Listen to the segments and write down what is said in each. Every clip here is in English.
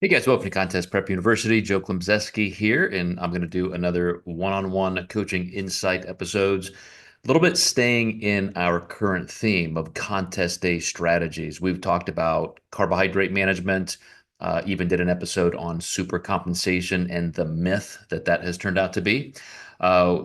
Hey guys, welcome to Contest Prep University. Joe Klemczewski here, and I'm going to do another one-on-one coaching insight episodes. A little bit staying in our current theme of contest day strategies. We've talked about carbohydrate management, even did an episode on super compensation and the myth that that has turned out to be.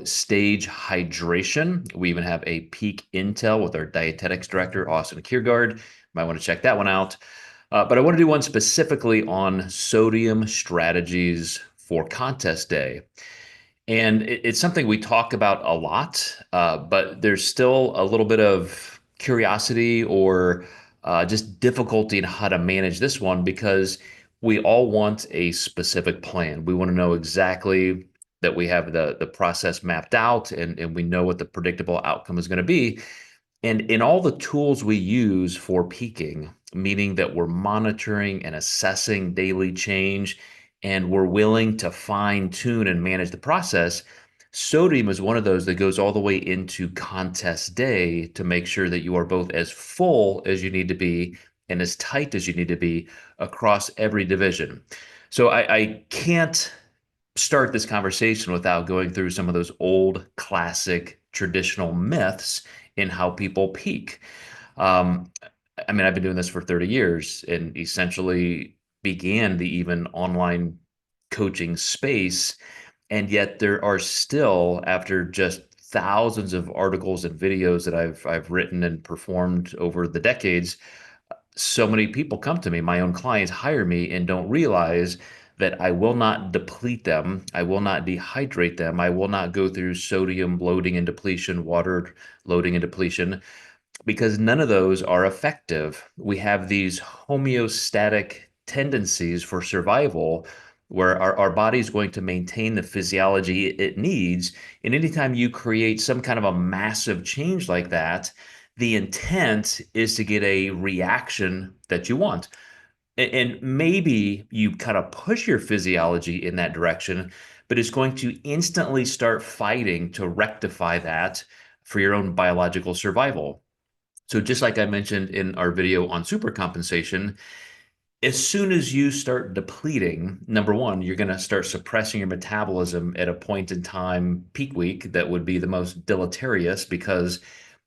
Stage hydration. We even have a peak intel with our dietetics director, Austin Kiergaard. Might want to check that one out. But I want to do one specifically on sodium strategies for contest day. And it's something we talk about a lot, but there's still a little bit of curiosity or just difficulty in how to manage this one because we all want a specific plan. We want to know exactly that we have the process mapped out and we know what the predictable outcome is going to be. And in all the tools we use for peaking, meaning that we're monitoring and assessing daily change, and we're willing to fine tune and manage the process, sodium is one of those that goes all the way into contest day to make sure that you are both as full as you need to be and as tight as you need to be across every division. So I can't start this conversation without going through some of those old classic traditional myths in how people peak. Um, I mean, I've been doing this for 30 years and essentially began the even online coaching space. And yet there are still, after just thousands of articles and videos that I've written and performed over the decades, so many people come to me, my own clients hire me and don't realize that I will not deplete them. I will not dehydrate them. I will not go through sodium loading and depletion, water loading and depletion, because none of those are effective. We have these homeostatic tendencies for survival where our body is going to maintain the physiology it needs. And anytime you create some kind of a massive change like that, the intent is to get a reaction that you want. And maybe you kind of push your physiology in that direction, but it's going to instantly start fighting to rectify that for your own biological survival. So just like I mentioned in our video on supercompensation, as soon as you start depleting, number one, you're going to start suppressing your metabolism at a point in time, peak week, that would be the most deleterious because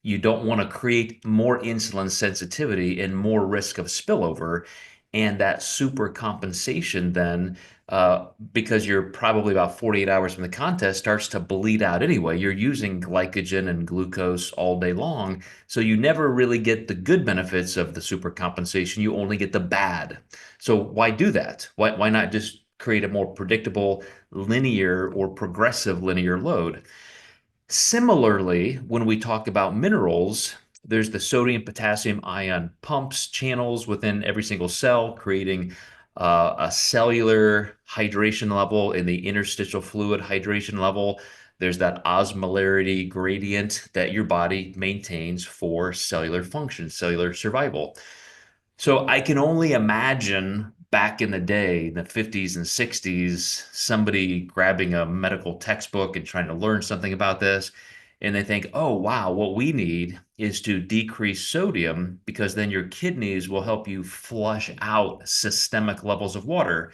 you don't want to create more insulin sensitivity and more risk of spillover. And that super compensation then, because you're probably about 48 hours from the contest, starts to bleed out anyway. You're using glycogen and glucose all day long. So you never really get the good benefits of the super compensation. You only get the bad. So why do that? Why not just create a more predictable linear or progressive linear load? Similarly, when we talk about minerals, there's the sodium potassium ion pumps channels within every single cell, creating a cellular hydration level in the interstitial fluid hydration level. There's that osmolarity gradient that your body maintains for cellular function, cellular survival. So I can only imagine back in the day, the 50s and 60s, somebody grabbing a medical textbook and trying to learn something about this. And they think, oh, wow, what we need is to decrease sodium because then your kidneys will help you flush out systemic levels of water,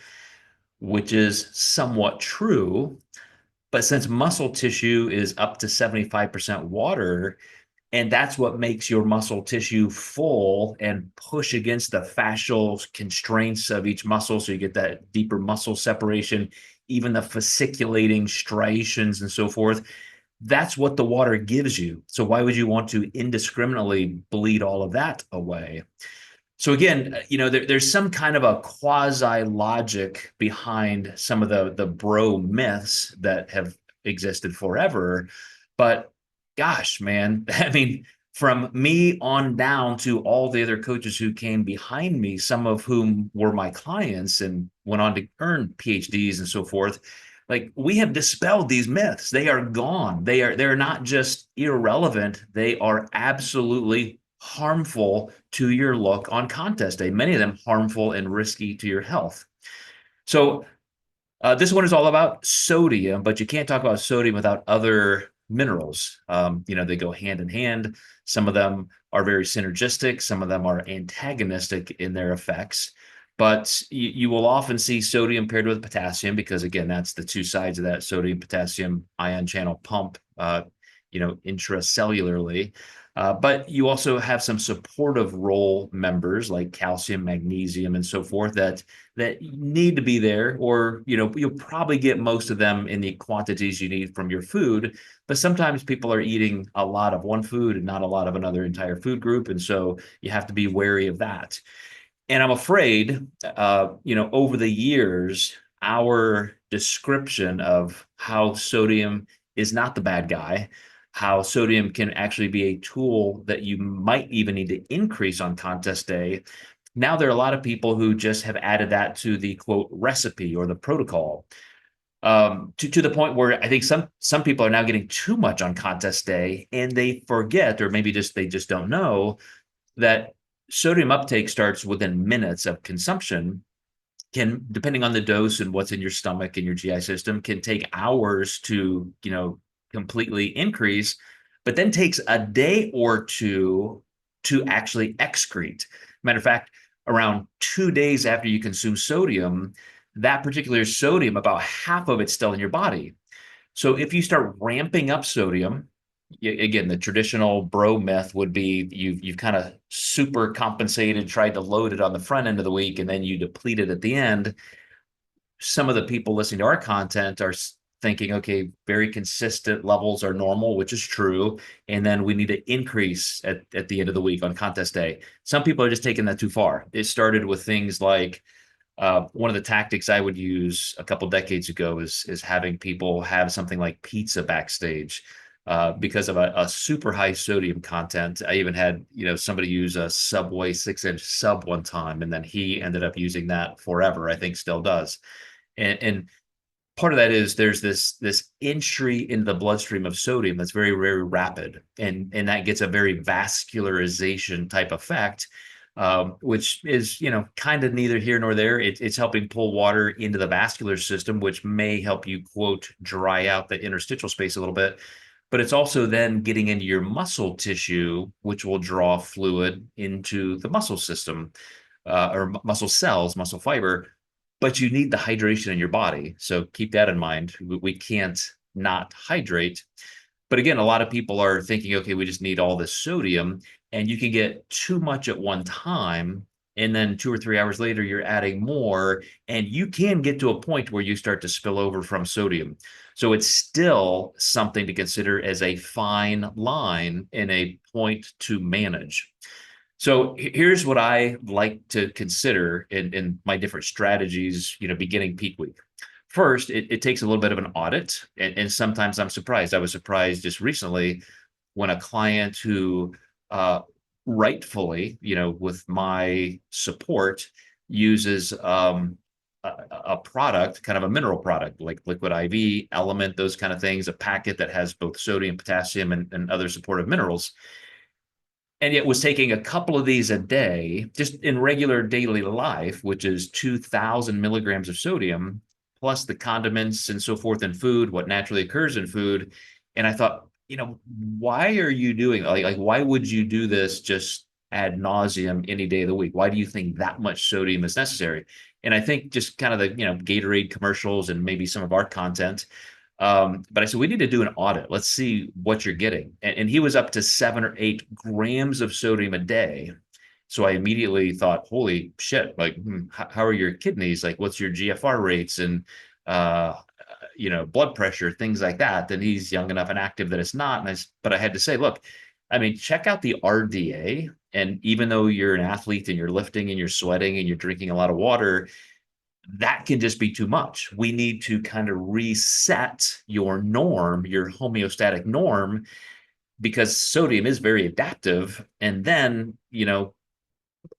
which is somewhat true. But since muscle tissue is up to 75% water, and that's what makes your muscle tissue full and push against the fascial constraints of each muscle. So you get that deeper muscle separation, even the fasciculating striations and so forth. That's what the water gives you. So why would you want to indiscriminately bleed all of that away? So again, there's some kind of a quasi logic behind some of the bro myths that have existed forever. But gosh, man, I mean, from me on down to all the other coaches who came behind me, some of whom were my clients and went on to earn PhDs and so forth, like we have dispelled these myths. They are gone. They're not just irrelevant, they are absolutely harmful to your look on contest day, many of them harmful and risky to your health. So this one is all about sodium, but you can't talk about sodium without other minerals. They go hand in hand. Some of them are very synergistic. Some of them are antagonistic in their effects. But you will often see sodium paired with potassium because, again, that's the two sides of that sodium potassium ion channel pump, intracellularly. But you also have some supportive role members like calcium, magnesium, and so forth that need to be there, or you'll probably get most of them in the quantities you need from your food. But sometimes people are eating a lot of one food and not a lot of another entire food group, and so you have to be wary of that. And I'm afraid, over the years, our description of how sodium is not the bad guy, how sodium can actually be a tool that you might even need to increase on contest day. Now there are a lot of people who just have added that to the quote recipe or the protocol, to the point where I think some people are now getting too much on contest day, and they forget, or maybe they just don't know that sodium uptake starts within minutes of consumption, can, depending on the dose and what's in your stomach and your GI system, can take hours to, completely increase, but then takes a day or two to actually excrete. Matter of fact, around 2 days after you consume sodium, that particular sodium, about half of it's still in your body. So if you start ramping up sodium, again, the traditional bro myth would be you've kind of super compensated, tried to load it on the front end of the week, and then you deplete it at the end. Some of the people listening to our content are thinking, okay, very consistent levels are normal, which is true, and then we need to increase at the end of the week on contest day. Some people are just taking that too far. It started with things like, one of the tactics I would use a couple decades ago is having people have something like pizza backstage, because of a super high sodium content. I even had somebody use a Subway 6-inch sub one time, and then he ended up using that forever. I think still does. And part of that is there's this entry into the bloodstream of sodium that's very, very rapid, and that gets a very vascularization type effect, which is kind of neither here nor there. It's helping pull water into the vascular system, which may help you quote dry out the interstitial space a little bit. But it's also then getting into your muscle tissue, which will draw fluid into the muscle system, or muscle cells, muscle fiber. But you need the hydration in your body. So keep that in mind. We can't not hydrate. But again, a lot of people are thinking, okay, we just need all this sodium, and you can get too much at one time. And then 2 or 3 hours later, you're adding more, and you can get to a point where you start to spill over from sodium. So it's still something to consider as a fine line and a point to manage. So here's what I like to consider in my different strategies, beginning peak week. First, it takes a little bit of an audit, and sometimes I'm surprised. I was surprised just recently when a client who, rightfully, with my support, uses a product, kind of a mineral product like Liquid IV, Element, those kind of things, a packet that has both sodium, potassium, and other supportive minerals, and yet was taking a couple of these a day just in regular daily life, which is 2,000 milligrams of sodium, plus the condiments and so forth in food, what naturally occurs in food. And I thought, why are you doing like why would you do this just ad nauseum any day of the week? Why do you think that much sodium is necessary? And I think just kind of the Gatorade commercials and maybe some of our content, but I said, we need to do an audit. Let's see what you're getting. And he was up to 7 or 8 grams of sodium a day. So I immediately thought, holy shit, like, how are your kidneys? Like, what's your GFR rates and, blood pressure, things like that. Then he's young enough and active that it's not. But I had to say, look, I mean, check out the RDA. And even though you're an athlete and you're lifting and you're sweating and you're drinking a lot of water, that can just be too much. We need to kind of reset your norm, your homeostatic norm, because sodium is very adaptive. And then,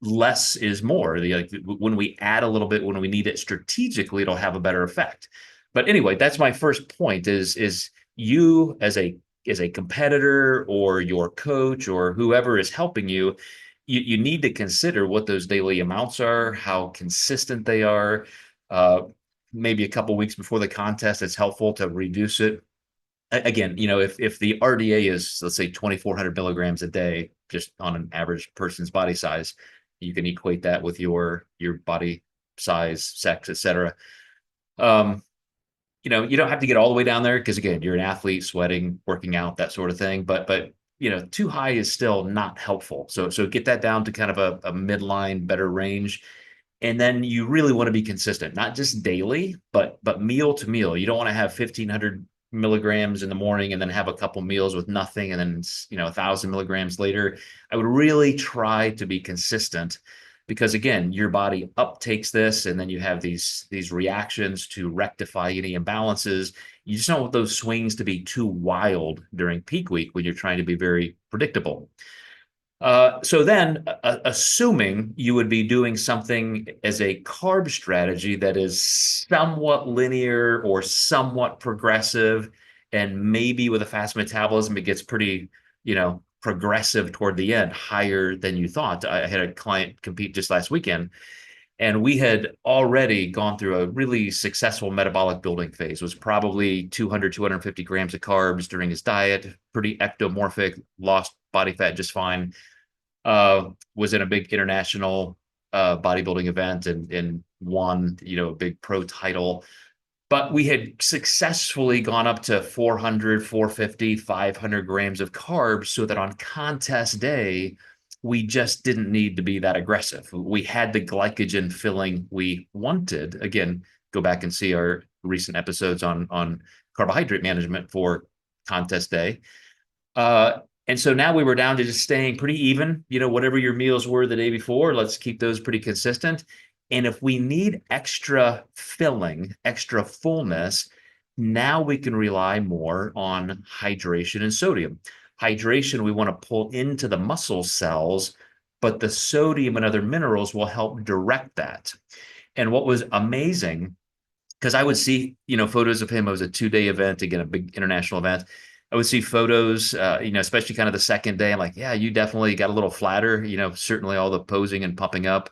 less is more. Like when we add a little bit, when we need it strategically, it'll have a better effect. But anyway, that's my first point is you as a competitor or your coach or whoever is helping you, you need to consider what those daily amounts are, how consistent they are. Uh, Maybe a couple weeks before the contest, it's helpful to reduce it. Again, if the RDA is, let's say, 2,400 milligrams a day, just on an average person's body size, You can equate that with your body size, sex, etc. Um, you don't have to get all the way down there because again, you're an athlete, sweating, working out, that sort of thing. But too high is still not helpful. So get that down to kind of a midline, better range. And then you really want to be consistent, not just daily, but meal to meal. You don't want to have 1,500 milligrams in the morning and then have a couple meals with nothing, and then 1,000 milligrams later. I would really try to be consistent because again, your body uptakes this, and then you have these reactions to rectify any imbalances. You just don't want those swings to be too wild during peak week when you're trying to be very predictable. So then, assuming you would be doing something as a carb strategy that is somewhat linear or somewhat progressive, and maybe with a fast metabolism, it gets pretty, progressive toward the end, higher than you thought. I had a client compete just last weekend, and we had already gone through a really successful metabolic building phase. It was probably 200, 250 grams of carbs during his diet, pretty ectomorphic, lost body fat just fine. Was in a big international bodybuilding event and won, a big pro title. But we had successfully gone up to 400, 450, 500 grams of carbs so that on contest day, we just didn't need to be that aggressive. We had the glycogen filling we wanted. Again, go back and see our recent episodes on carbohydrate management for contest day. And so now we were down to just staying pretty even, whatever your meals were the day before, let's keep those pretty consistent. And if we need extra filling, extra fullness, now we can rely more on hydration and sodium. Hydration, we want to pull into the muscle cells, but the sodium and other minerals will help direct that. And what was amazing, because I would see, photos of him. It was a 2-day event, again, a big international event. I would see photos, especially kind of the second day. I'm like, yeah, you definitely got a little flatter. Certainly all the posing and pumping up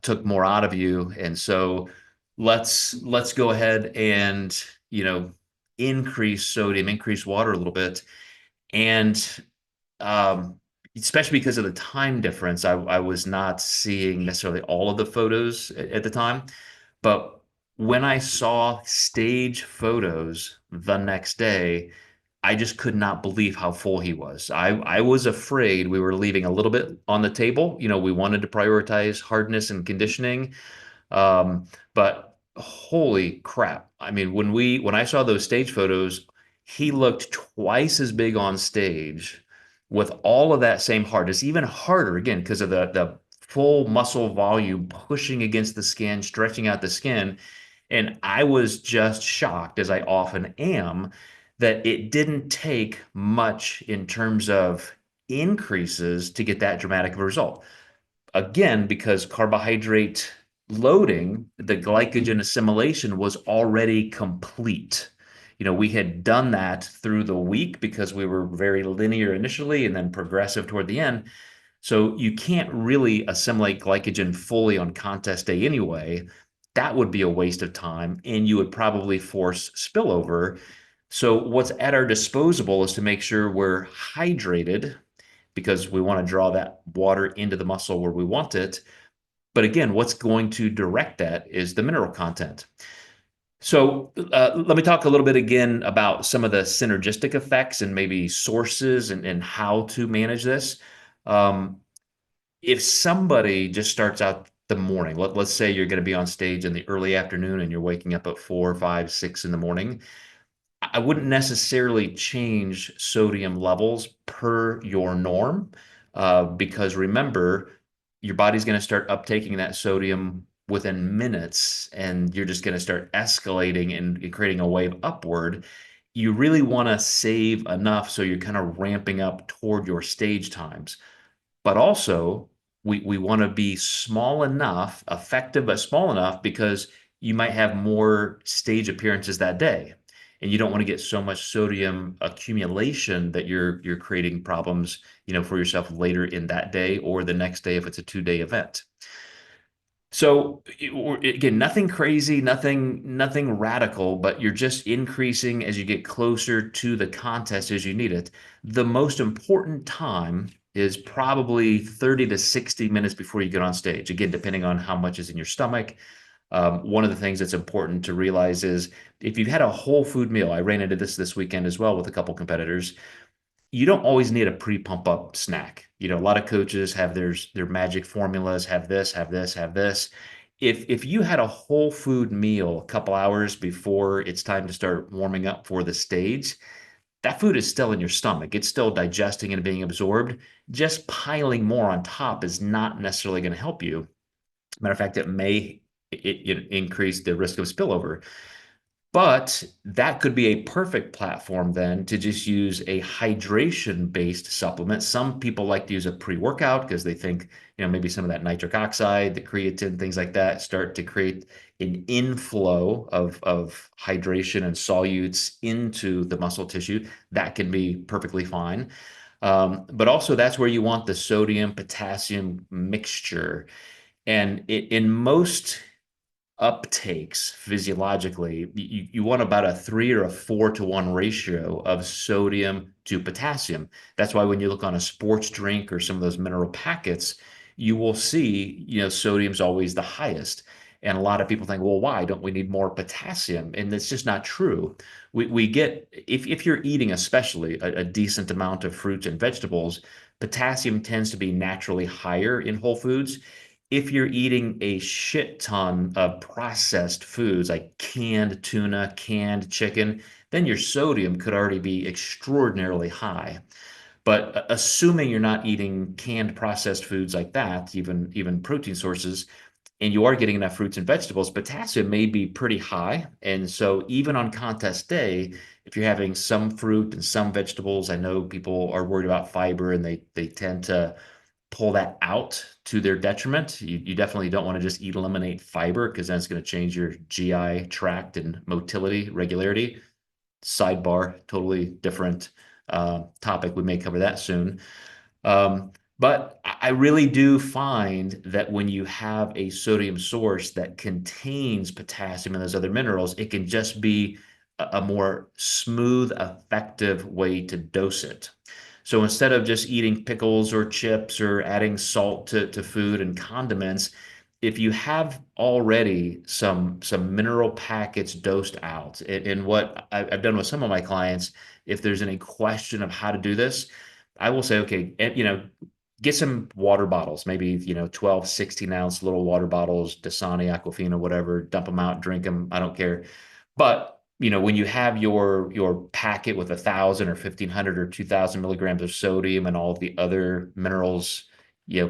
took more out of you. And so let's go ahead and increase sodium, increase water a little bit, and especially because of the time difference, I was not seeing necessarily all of the photos at the time, but when I saw stage photos the next day, I just could not believe how full he was. I was afraid we were leaving a little bit on the table. We wanted to prioritize hardness and conditioning. But holy crap. I mean, when I saw those stage photos, he looked twice as big on stage with all of that same hardness, even harder again, because of the full muscle volume pushing against the skin, stretching out the skin. And I was just shocked, as I often am, that it didn't take much in terms of increases to get that dramatic of a result. Again, because carbohydrate loading, the glycogen assimilation was already complete. We had done that through the week because we were very linear initially and then progressive toward the end. So you can't really assimilate glycogen fully on contest day anyway. That would be a waste of time, and you would probably force spillover. So what's at our disposal is to make sure we're hydrated because we want to draw that water into the muscle where we want it. But again, what's going to direct that is the mineral content. So let me talk a little bit again about some of the synergistic effects and maybe sources and how to manage this. Um, if somebody just starts out the morning, let's say you're going to be on stage in the early afternoon and you're waking up at 4, 5, 6 in the morning, I wouldn't necessarily change sodium levels per your norm, because remember, your body's going to start uptaking that sodium within minutes, and you're just going to start escalating and creating a wave upward. You really want to save enough so you're kind of ramping up toward your stage times. But also, we want to be small enough, effective but small enough, because you might have more stage appearances that day. And you don't want to get so much sodium accumulation that you're creating problems, for yourself later in that day or the next day if it's a 2-day event. So again, nothing crazy, nothing radical, but you're just increasing as you get closer to the contest as you need it. The most important time is probably 30 to 60 minutes before you get on stage. Again, depending on how much is in your stomach. One of the things that's important to realize is if you've had a whole food meal, I ran into this weekend as well with a couple competitors. You don't always need a pre-pump up snack. A lot of coaches have their magic formulas, have this, have this, have this. If you had a whole food meal a couple hours before it's time to start warming up for the stage, that food is still in your stomach. It's still digesting and being absorbed. Just piling more on top is not necessarily going to help you. Matter of fact, it increase the risk of spillover. But that could be a perfect platform then to just use a hydration-based supplement. Some people like to use a pre-workout because they think, maybe some of that nitric oxide, the creatine, things like that start to create an inflow of hydration and solutes into the muscle tissue. That can be perfectly fine. But also that's where you want the sodium potassium mixture. And in most uptakes physiologically, you want about a 3 or a 4-to-1 ratio of sodium to potassium. That's why when you look on a sports drink or some of those mineral packets, you will see, sodium's always the highest. And a lot of people think, well, why don't we need more potassium? And it's just not true. We get, if you're eating especially a decent amount of fruits and vegetables, potassium tends to be naturally higher in whole foods. If you're eating a shit ton of processed foods like canned tuna, canned chicken, then your sodium could already be extraordinarily high. But assuming you're not eating canned processed foods like that, even protein sources, and you are getting enough fruits and vegetables, potassium may be pretty high. And so even on contest day, if you're having some fruit and some vegetables, I know people are worried about fiber and they tend to pull that out to their detriment. You definitely don't want to just eliminate fiber because then it's going to change your GI tract and motility regularity. Sidebar, totally different topic. We may cover that soon. But I really do find that when you have a sodium source that contains potassium and those other minerals, it can just be a more smooth, effective way to dose it. So instead of just eating pickles or chips or adding salt to food and condiments, if you have already some mineral packets dosed out, and what I've done with some of my clients, if there's any question of how to do this, I will say, okay, get some water bottles, maybe, 12, 16-ounce little water bottles, Dasani, Aquafina, whatever, dump them out, drink them. I don't care. But when you have your packet with 1,000 or 1,500 or 2,000 milligrams of sodium and all of the other minerals,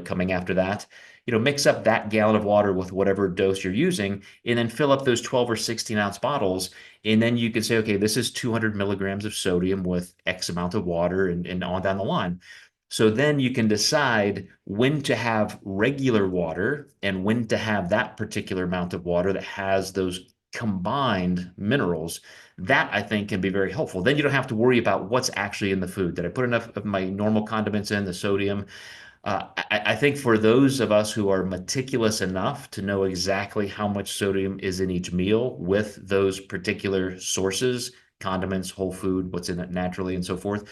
coming after that, mix up that gallon of water with whatever dose you're using, and then fill up those 12 or 16-ounce bottles. And then you can say, okay, this is 200 milligrams of sodium with X amount of water and on down the line. So then you can decide when to have regular water and when to have that particular amount of water that has those combined minerals. That I think can be very helpful. Then you don't have to worry about what's actually in the food. Did I put enough of my normal condiments in, the sodium? I think for those of us who are meticulous enough to know exactly how much sodium is in each meal with those particular sources, condiments, whole food, what's in it naturally, and so forth,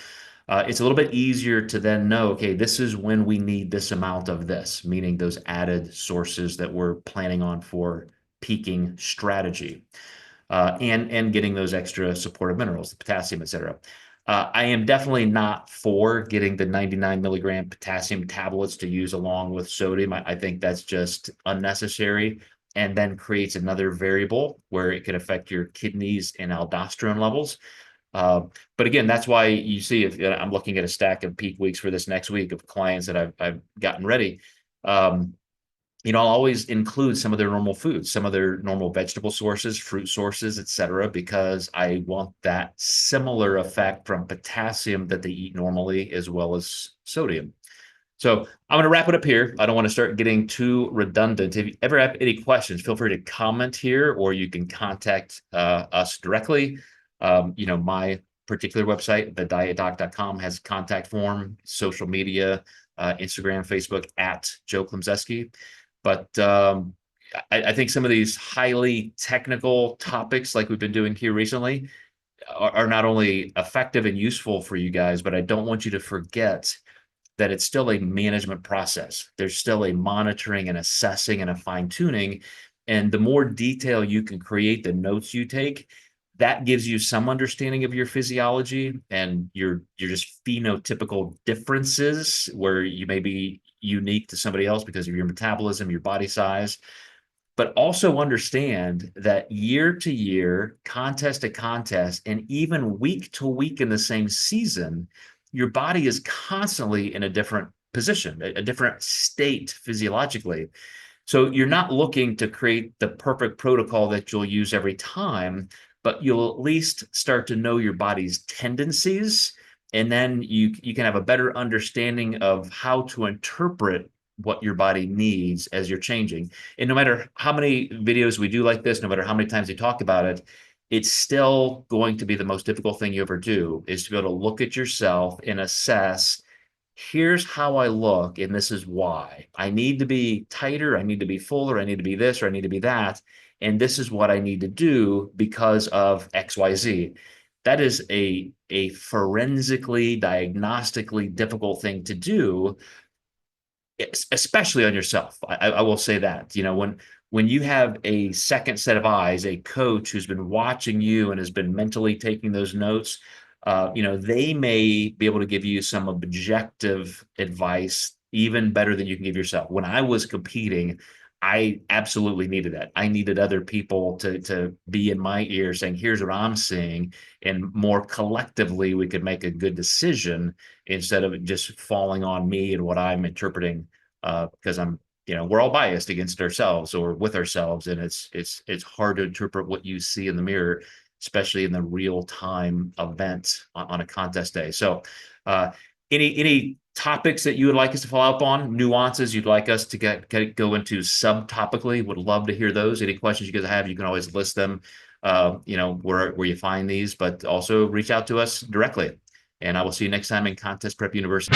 it's a little bit easier to then know, okay, this is when we need this amount of this, meaning those added sources that we're planning on for peaking strategy, and getting those extra supportive minerals, the potassium, et cetera. I am definitely not for getting the 99 milligram potassium tablets to use along with sodium. I think that's just unnecessary and then creates another variable where it could affect your kidneys and aldosterone levels. But again, that's why you see, if I'm looking at a stack of peak weeks for this next week of clients that I've gotten ready, I'll always include some of their normal foods, some of their normal vegetable sources, fruit sources, et cetera, because I want that similar effect from potassium that they eat normally as well as sodium. So I'm going to wrap it up here. I don't want to start getting too redundant. If you ever have any questions, feel free to comment here, or you can contact us directly. My particular website, thedietdoc.com, has a contact form, social media, Instagram, Facebook, at Joe Klemczewski. But I think some of these highly technical topics like we've been doing here recently are not only effective and useful for you guys, but I don't want you to forget that it's still a management process. There's still a monitoring and assessing and a fine tuning. And the more detail you can create, the notes you take, that gives you some understanding of your physiology and your just phenotypical differences where you may be unique to somebody else because of your metabolism, your body size. But also understand that year to year, contest to contest, and even week to week in the same season, your body is constantly in a different position, a different state physiologically. So you're not looking to create the perfect protocol that you'll use every time, but you'll at least start to know your body's tendencies, and then you can have a better understanding of how to interpret what your body needs as you're changing. And no matter how many videos we do like this, no matter how many times we talk about it, it's still going to be the most difficult thing you ever do, is to be able to look at yourself and assess, here's how I look, and this is why. I need to be tighter, I need to be fuller, I need to be this, or I need to be that, and this is what I need to do because of XYZ. That is a forensically, diagnostically difficult thing to do, especially on yourself. I will say that, when you have a second set of eyes, a coach who's been watching you and has been mentally taking those notes, they may be able to give you some objective advice even better than you can give yourself. When I was competing, I absolutely needed that. I needed other people to be in my ear saying, here's what I'm seeing. And more collectively, we could make a good decision instead of just falling on me and what I'm interpreting, because we're all biased against ourselves or with ourselves. And it's hard to interpret what you see in the mirror, especially in the real time event on a contest day. So, any topics that you would like us to follow up on, nuances you'd like us to go into subtopically? Would love to hear those. Any questions you guys have, you can always list them, where you find these, but also reach out to us directly. And I will see you next time in Contest Prep University.